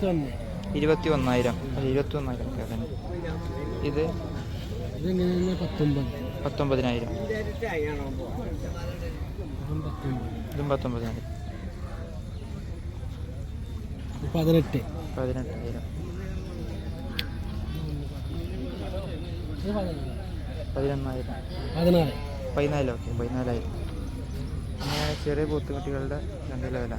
21,000. 21,000. ഇത് 19,000. ഇതും 19,000. 18,000. 14,000. ഓക്കെ 14,000. ഇങ്ങനെ ചെറിയ പോത്തുകുട്ടികളുടെ രണ്ടിലെ വില.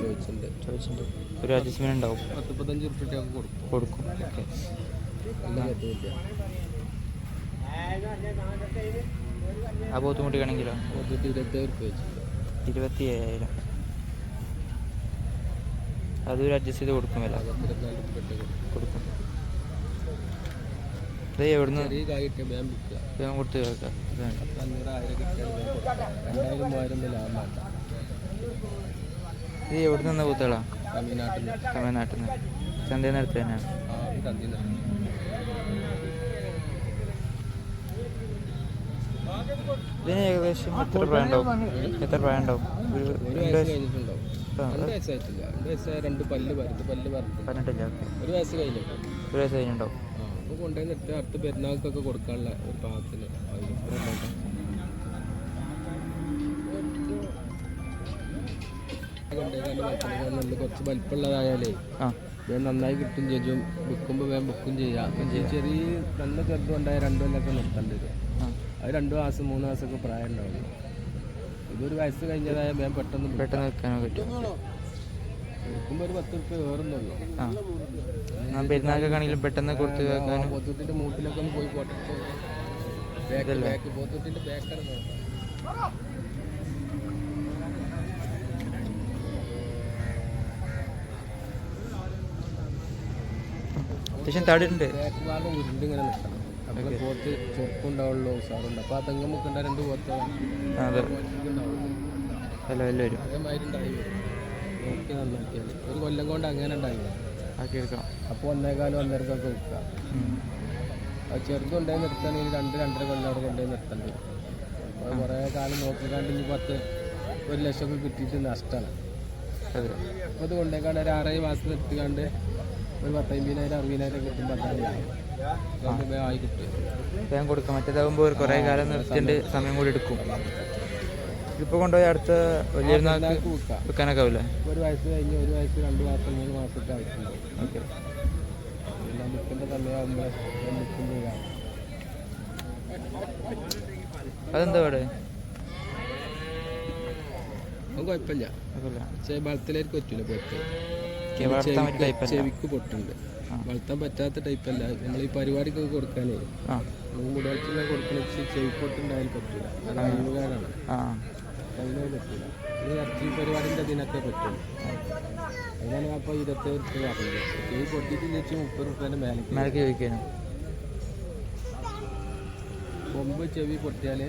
ചോദിച്ചിട്ടുണ്ട്. ഒരു അഡ്ജസ്റ്റ്മെന്റ് ഉണ്ടാവും. 45 കൊടുക്കും. ഓക്കെ. ആ പോത്തുകുട്ടിയാണെങ്കിലോ 27,000. അതൊരു അഡ്ജസ്റ്റ് ചെയ്ത് കൊടുക്കും വില. കൊടുക്കും. ഇത് എവിടുന്ന് കൊടുത്ത് കേൾക്കാം. ഇത് എവിടെ നിന്ന പൂത്തുകളാ? തമിഴ്നാട്ടിൽ നിന്ന്. ചന്തയിൽ നിന്ന് എടുത്ത് തന്നെയാണ്. ഇതിന് ഏകദേശം എത്ര പ്രായം ഉണ്ടാവും? ഒരു 2 വയസ്സ് കഴിഞ്ഞിട്ടുണ്ടാവും. കൊണ്ടുപോയി നിർത്തി അടുത്ത പെരുന്നാൾക്കൊക്കെ കൊടുക്കാനുള്ള ഒരു പാകത്തിന് കുറച്ച് വലിപ്പമുള്ളതായാലേ വേഗം നന്നായി കിട്ടും ചെയ്യും. വിൽക്കുമ്പോൾ വേഗം ബുക്കും ചെയ്യാം. ചെറിയ നല്ല ചെറുതും ഉണ്ടായ 2 കൊല്ലമൊക്കെ നിർത്തേണ്ടി വരും. അത് 2 മാസം 3 മാസമൊക്കെ പ്രായം ഉണ്ടാവില്ല. ഇതൊരു വയസ്സ് കഴിഞ്ഞതായ വേഗം പെട്ടെന്ന് വെക്കാനോ പറ്റും. വിൽക്കുമ്പോൾ ഒരു 10 റുപ്യ വേറൊന്നുള്ളൂ. പെരുന്നാൾക്കാണെങ്കിലും പെട്ടെന്ന് കൊടുത്ത് വെക്കാനും. പോത്തുട്ടിൻ്റെ മൂട്ടിലൊക്കെ ഒന്ന് പോയി പോട്ടിട്ട് പോത്തുട്ടിൻ്റെ ബാക്കാണ് നോക്കാം. അത്യാവശ്യം തടിയുണ്ട്. ബാക്ക് ഭാഗം ഉരുണ്ടിങ്ങനെ നിൽക്കണം. അപ്പോൾ പോത്ത് ചൊറുക്കുണ്ടാവുള്ളൂ, ഉസാറുണ്ട്. അപ്പോൾ ആ തെങ്ങുമൊക്കെ ഉണ്ടാ 2 പോത്ത് അതേമാതിരി ഉണ്ടായി വരും. നോക്കി നന്നാക്കിയാൽ ഒരു കൊല്ലം കൊണ്ട് അങ്ങനെ ഉണ്ടായി ആക്കിയെടുക്കാം. അപ്പോൾ 1.25 1.5 വിൽക്കാം. അത് ചെറുതുണ്ടായി നിർത്തണമെങ്കിൽ 2-2.5 കൊല്ലം അവിടെ കൊണ്ടുപോയി നിർത്തേണ്ടി വരും. അപ്പോൾ കുറേ കാലം നോക്കിക്കാണ്ട് 1 ലക്ഷമൊക്കെ കിട്ടിയിട്ട് നഷ്ടമാണ്. അപ്പോൾ അത് കൊണ്ടേക്കാണ്ട് ഒരു 6 മാസം നിർത്തിക്കാണ്ട് ഒരു 15,000 60,000 കിട്ടുമ്പോൾ ആയി കിട്ടും. വേഗം കൊടുക്കാം. മറ്റേതാകുമ്പോൾ കുറേ കാലം നിർത്തേണ്ട സമയം കൂടി എടുക്കും. ഇപ്പോൾ കൊണ്ടുപോയി അടുത്ത വലിയ വെക്കാനൊക്കെ ആവില്ലേ? 1 വയസ്സ് കഴിഞ്ഞ് 1 വയസ്സ് 2 മാസം 3 മാസമൊക്കെ ആയിട്ടുണ്ട്. ഓക്കെ. എല്ലാം ബുക്കിൻ്റെ സമയമാകുമ്പോൾ ബുക്കും ചെയ്യാം. അതെന്താ അവിടെ? അത് കുഴപ്പമില്ല. പക്ഷേ വളർത്തലേക്ക് പറ്റൂല. പൊട്ട് ചെവിക്ക് പൊട്ടുണ്ട്. വളർത്താൻ പറ്റാത്ത ടൈപ്പല്ല. നമ്മൾ ഈ പരിപാടിക്കൊക്കെ കൊടുക്കാനേ മുടി വളർത്തുന്ന കൊടുക്കണ ചെവിപ്പൊട്ടുണ്ടായാലും പറ്റൂല. അത് അഴിവുകാരാണ്. അതിനത് പറ്റൂല. ഇത് ഇറച്ചി പരിപാടിൻ്റെ അതിനൊക്കെ പറ്റും. അതിനാണ് അപ്പോൾ 27 റുപ്യ പറഞ്ഞത്. ചെവി പൊട്ടിയിട്ട് വെച്ച് 30 റുപ്യേൻ്റെ മേലേക്ക് ചോദിക്കാനും. കൊമ്പ് ചെവി പൊട്ടിയാൽ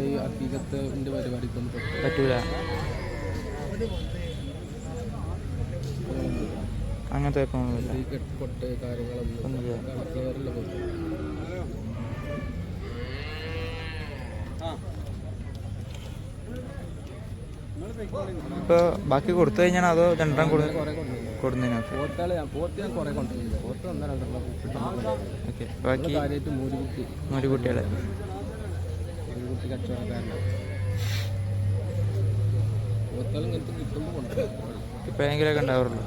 ഈ അക്കീകത്തിൻ്റെ പരിപാടിക്കൊന്നും പറ്റൂല. അങ്ങനത്തെ പൊട്ട് കാര്യങ്ങളൊന്നും ക്ലിയറുള്ള പോയി. ഇപ്പോൾ ബാക്കി കൊടുത്തു കഴിഞ്ഞാൽ അതോ 2 കൊടുക്കുന്നതിനകത്ത്? പോത്ത് കുറേ കൊണ്ടുവരുന്നില്ല. പോത്ത് 1-2 ഓക്കെ. ബാക്കി മൂരിക്കുട്ടികളെ മൂരിക്കുട്ടി കച്ചവടക്കാരനാണ്. പോത്തുകൾ ഇങ്ങനത്തെ കിട്ടുമ്പോൾ കൊണ്ടുവരും. ഇപ്പോഴെങ്കിലൊക്കെ ഉണ്ടാവുള്ളൂ.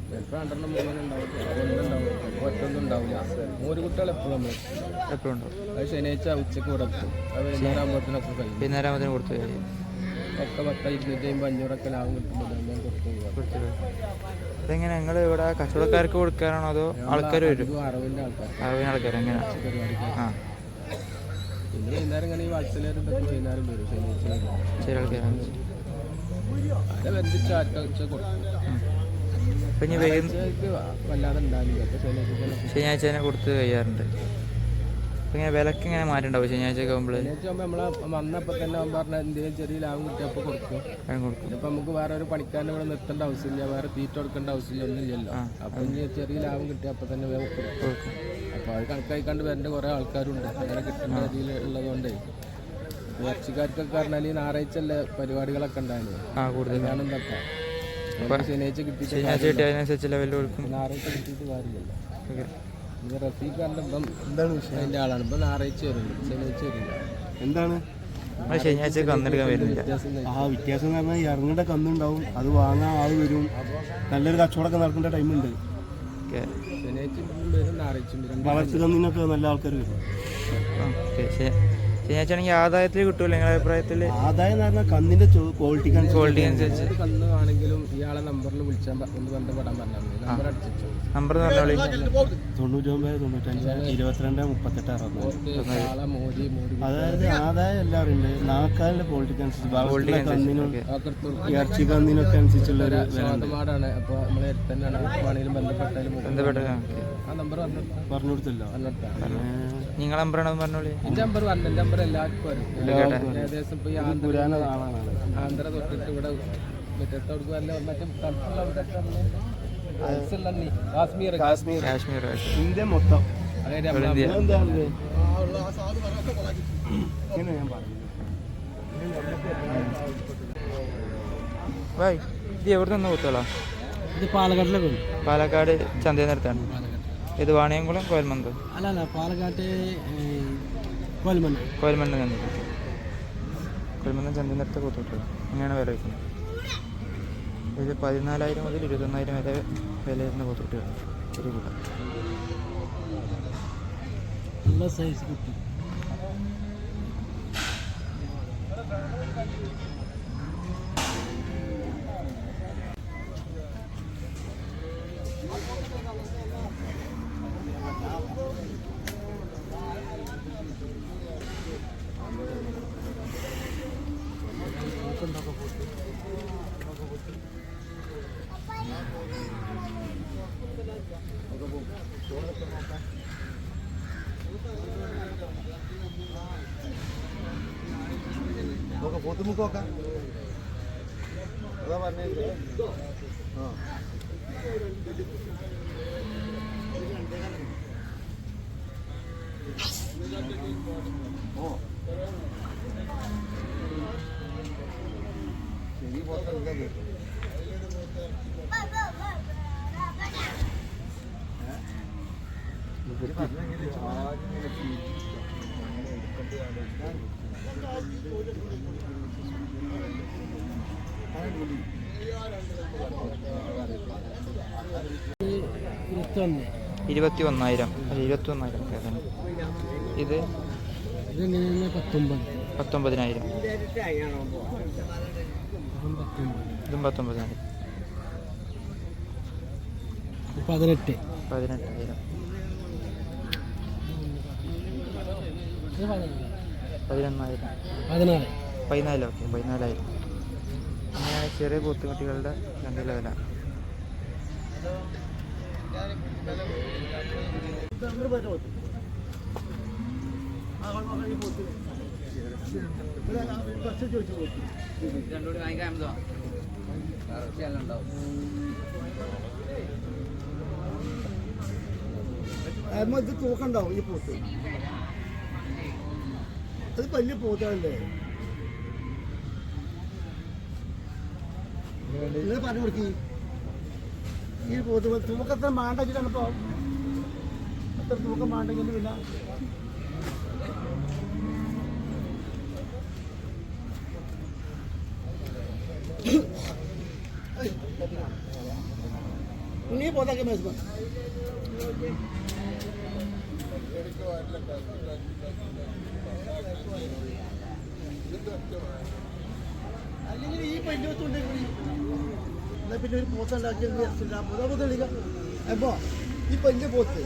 ചിലപ്പോൾ 2 3 ഉണ്ടാവും. 1 ഉണ്ടാവും. ഒറ്റൊന്നും ഉണ്ടാവില്ല. മൂരിക്കുട്ടികൾ എപ്പോഴും ഉണ്ടാവും. അത് ശനിയാഴ്ച ഉച്ചയ്ക്ക് ഇവിടെ എത്തും. അത് വൈകുന്നേരമാകുമ്പോഴത്തേനൊക്കെ കഴിയും. വൈകുന്നേരമാകുമ്പോഴത്തേന് കൊടുത്തു കഴിയും. ഒക്കെ 10 250 500 ലാഭം കിട്ടുമ്പോൾ കൊടുത്തു. ഇതെങ്ങനെ നിങ്ങൾ ഇവിടെ കച്ചവടക്കാർക്ക് കൊടുക്കാനാണോ അതോ ആൾക്കാർ വരും? അറിവിൻ്റെ ആൾക്കാർ എങ്ങനെ പിന്നെ വൈകുന്നേരം ഇങ്ങനെ ഈ വാട്സലേരും ഇതൊക്കെ വൈകുന്നേരം വരും. ശരി ആൾക്കാരാണ്. അത് ബന്ധിച്ച് ആഴ്ച കൊടുക്കും. ഇപ്പം വല്ലാതെ ഉണ്ടാവില്ല. ശനിയാഴ്ച തന്നെ കൊടുത്ത് കഴിയാറുണ്ട്. ഇങ്ങനെ വിലക്ക് ഇങ്ങനെ മാറ്റണ്ടാവും ശനിയാഴ്ച ആകുമ്പോൾ? നമ്മളെ വന്നപ്പോൾ തന്നെ പറഞ്ഞാൽ എന്തെങ്കിലും ചെറിയ ലാഭം കിട്ടിയപ്പോൾ കൊടുക്കും. ഇപ്പം നമുക്ക് വേറെ ഒരു പണിക്കാരനെ ഇവിടെ നിർത്തേണ്ട ആവശ്യമില്ല. വേറെ തീറ്റ കൊടുക്കേണ്ട ആവശ്യമില്ല. ഒന്നുമില്ലല്ലോ. അപ്പം ചെറിയ ലാഭം കിട്ടിയപ്പോൾ തന്നെ കൊടുക്കും. അപ്പോൾ അത് കണക്കായി കണ്ട് വരേണ്ട കുറേ ആൾക്കാരുണ്ട്. അങ്ങനെ കിട്ടുന്ന രീതിയിൽ ഉള്ളതുകൊണ്ട് ഇറച്ചിക്കാർക്കൊക്കെ പറഞ്ഞാൽ ഞായറാഴ്ച അല്ലേ പരിപാടികളൊക്കെ ഉണ്ടായിരുന്നു. കൂടുതലാണ് ഇതൊക്കെ ശനിയാഴ്ച കിട്ടിയിട്ട് ഞായറാഴ്ച കിട്ടിയിട്ട് കാര്യമില്ലല്ലോ. ഇത് റഫീഖാറിൻ്റെ ഇപ്പം എന്താണ് വിഷയം? അതിൻ്റെ ആളാണ്. ഇപ്പം ഞായറാഴ്ച വരുന്നത്, ശനിയാഴ്ച വരില്ല. എന്താണ് വ്യത്യാസം എന്ന് പറഞ്ഞാൽ ഇറങ്ങേണ്ട കന്നുണ്ടാവും, അത് വാങ്ങാൻ ആൾ വരും, നല്ലൊരു കച്ചവടമൊക്കെ നടക്കേണ്ട ടൈമുണ്ട്. വളർത്തു കന്നിനൊക്കെ നല്ല ആൾക്കാർ വരും. ശനിയാഴ്ചയാണെങ്കിൽ ആദായത്തിൽ കിട്ടൂല നിങ്ങളുടെ അഭിപ്രായത്തിൽ? ആദായം എന്ന് പറഞ്ഞാൽ കന്നിന്റെ ക്വാളിറ്റി അനുസരിച്ച് കന്ന് ആണെങ്കിലും ഇയാളെ നമ്പറിൽ വിളിച്ചാൽ ഒന്ന് ബന്ധപ്പെടാൻ പറഞ്ഞാൽ നമ്പർ അടിച്ചു. നമ്പർ എന്ന് പറഞ്ഞാൽ 99 95 22 38 60. അതായത് ആദായം എല്ലാവരും ഉണ്ട്. നാക്കാലിന്റെ ക്വാളിറ്റിക്ക് അനുസരിച്ച് കന്നിനും ഇറച്ചി കന്നിനൊക്കെ അനുസരിച്ചുള്ള ഒരു സ്വാദമാടാണ്. അപ്പോൾ നമ്മളെ തന്നെയാണ് ആണെങ്കിലും ബന്ധപ്പെട്ടാലും ആ നമ്പർ പറഞ്ഞു കൊടുത്തല്ലോ. നിങ്ങളെ നമ്പറാണെന്ന് പറഞ്ഞോളൂ. എൻ്റെ നമ്പർ പറഞ്ഞു. എൻ്റെ നമ്പർ എല്ലാവർക്കും അറിയും. ഏകദേശം ഇപ്പോൾ ഈ ആന്ധ്ര തൊട്ടിട്ട് ഇവിടെ മുറ്റത്തോട് മറ്റേ കാശ്മീർ ഇന്ത്യ മൊത്തം ഭായ് ഇത് എവിടെ നിന്ന് കൂത്തുകളാ? ഇത് പാലക്കാട്ടിലെ പാലക്കാട് ചന്തയിൽ നിർത്താണ്. ഇത് വാണിയംകുളം കോയൽമന്ത്? അല്ല പാലക്കാട്ട് കോയൽമണ്ണ് ചന്ത. കോയൽമന്ത് ചന്തയിൽ നിർത്ത കൂത്തിട്ടുള്ളത്. അങ്ങനെയാണ് വില വയ്ക്കുന്നത്. ഇത് 14,000 മുതൽ 21,000 വരെ വില വരുന്ന കൂത്തുകുട്ടികൾ. ഒരു കൂട്ടം നല്ല സൈസ് കുട്ടി. പോത്തുമുക്കൊക്കെ അതാ പറഞ്ഞേ. ശരി പോത്തെടുക്കാൻ $21,000 21,000. ഇത് 19,000. ഇതും 19,000. 18,000. 14,000. ഓക്കെ 14,000. അങ്ങനെ ചെറിയ പോത്തുകുട്ടികളുടെ രണ്ടിലെ വില. ഇത് തൂക്കണ്ടാവും ഈ പോത്ത്. അത് വലിയ പോത്തല്ലേ നിങ്ങൾ പറഞ്ഞു കൊടുക്കി. ഈ പോത്ത് തൂക്കത്ര മാണ്ടെങ്കിലാണ് ഇപ്പോൾ അത്ര തൂക്കം മാണ്ടെങ്കിൽ പിന്നെ നീ പോതാക്കി മേശ അല്ലെങ്കിൽ ഈ പഞ്ചവത്തുണ്ടെങ്കിൽ എന്നാൽ പിന്നെ ഒരു പോത്തുണ്ടാക്കിയ പോത്ത് അപ്പോ ഈ പഞ്ച പോത്ത്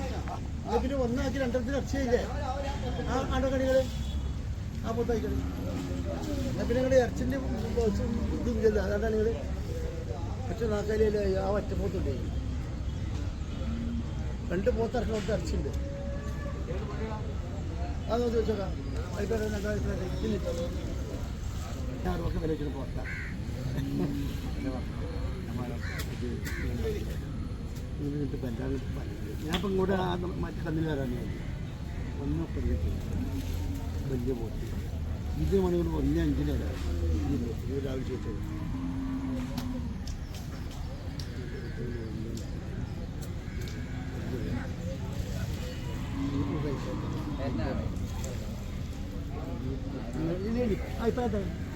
എന്നാൽ പിന്നെ ഒന്നാക്കി രണ്ടരത്തിന് ഇറച്ചിയില്ലേ ആ ആണ്ടക്കണികൾ ആ പോത്തായിക്കളി. എന്നാൽ പിന്നെ നിങ്ങളുടെ ഇറച്ചിൻ്റെ ഇതുമില്ലല്ലോ. അതാണ് നിങ്ങൾ ഒറ്റ നാക്കാലിയല്ലേ ആ ഒറ്റ പോത്തുണ്ട്. 2 പോത്ത് ഇറക്കണ ഇറച്ചിയുണ്ട്. അതൊന്ന് ചോദിച്ചോക്കാം. ആയിക്കോട്ടെ 2,000 വില വെച്ചിട്ട് പോത്താ. ഞാനിപ്പോൾ ഇങ്ങോട്ട് മറ്റു കന്നിൽ വരാനേ ഒന്നൊക്കെ വലിയ പോത്ത് ഇത് മണിക്കൂർ 1:05 വരാം ഈ രാവിലെ ചോദിച്ചത് ഇല്ല ഇപ്പം